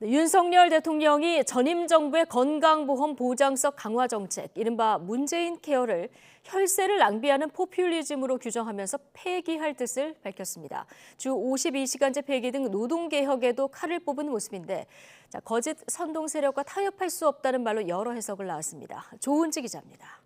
윤석열 대통령이 전임 정부의 건강보험 보장성 강화 정책, 이른바 문재인 케어를 혈세를 낭비하는 포퓰리즘으로 규정하면서 폐기할 뜻을 밝혔습니다. 주 52시간제 폐기 등 노동개혁에도 칼을 뽑은 모습인데 거짓 선동 세력과 타협할 수 없다는 말로 여러 해석을 낳았습니다. 조은지 기자입니다.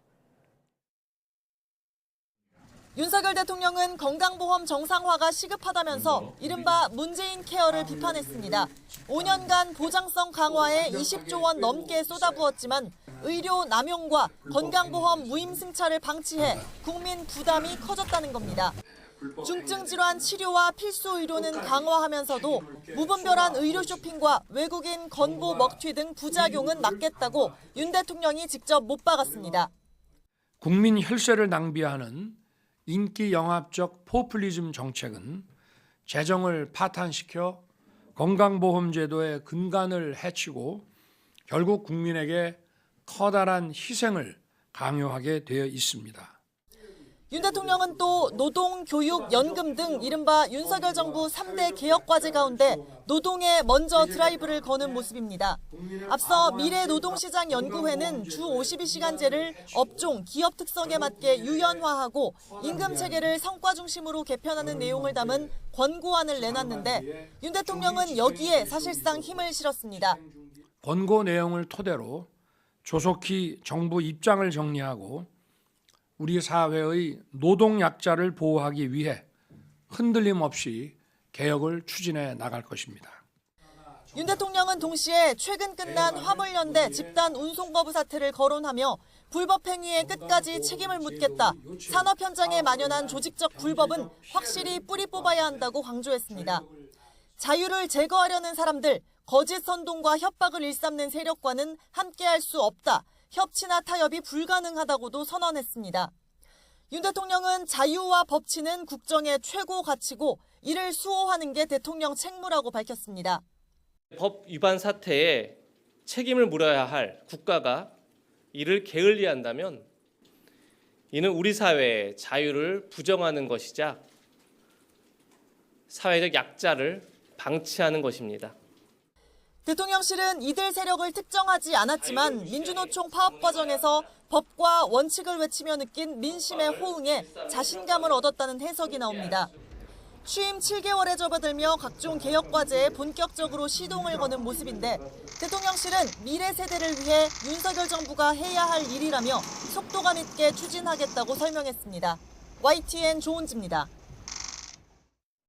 윤석열 대통령은 건강보험 정상화가 시급하다면서 이른바 문재인 케어를 비판했습니다. 5년간 보장성 강화에 20조 원 넘게 쏟아부었지만 의료 남용과 건강보험 무임승차를 방치해 국민 부담이 커졌다는 겁니다. 중증 질환 치료와 필수 의료는 강화하면서도 무분별한 의료 쇼핑과 외국인 건보 먹튀 등 부작용은 막겠다고 윤 대통령이 직접 못 박았습니다. 국민 혈세를 낭비하는 인기 영합적 포퓰리즘 정책은 재정을 파탄시켜 건강보험제도의 근간을 해치고 결국 국민에게 커다란 희생을 강요하게 되어 있습니다. 윤 대통령은 또 노동, 교육, 연금 등 이른바 윤석열 정부 3대 개혁과제 가운데 노동에 먼저 드라이브를 거는 모습입니다. 앞서 미래노동시장연구회는 주 52시간제를 업종, 기업 특성에 맞게 유연화하고 임금 체계를 성과 중심으로 개편하는 내용을 담은 권고안을 내놨는데 윤 대통령은 여기에 사실상 힘을 실었습니다. 권고 내용을 토대로 조속히 정부 입장을 정리하고 우리 사회의 노동 약자를 보호하기 위해 흔들림 없이 개혁을 추진해 나갈 것입니다. 윤 대통령은 동시에 최근 끝난 화물연대 집단 운송거부 사태를 거론하며 불법 행위에 끝까지 책임을 묻겠다. 산업 현장에 만연한 조직적 불법은 확실히 뿌리 뽑아야 한다고 강조했습니다. 자유를 제거하려는 사람들, 거짓 선동과 협박을 일삼는 세력과는 함께할 수 없다. 협치나 타협이 불가능하다고도 선언했습니다. 윤 대통령은 자유와 법치는 국정의 최고 가치고 이를 수호하는 게 대통령 책무라고 밝혔습니다. 법 위반 사태에 책임을 물어야 할 국가가 이를 게을리한다면 이는 우리 사회의 자유를 부정하는 것이자 사회적 약자를 방치하는 것입니다. 대통령실은 이들 세력을 특정하지 않았지만 민주노총 파업 과정에서 법과 원칙을 외치며 느낀 민심의 호응에 자신감을 얻었다는 해석이 나옵니다. 취임 7개월에 접어들며 각종 개혁 과제에 본격적으로 시동을 거는 모습인데 대통령실은 미래 세대를 위해 윤석열 정부가 해야 할 일이라며 속도감 있게 추진하겠다고 설명했습니다. YTN 조은지입니다.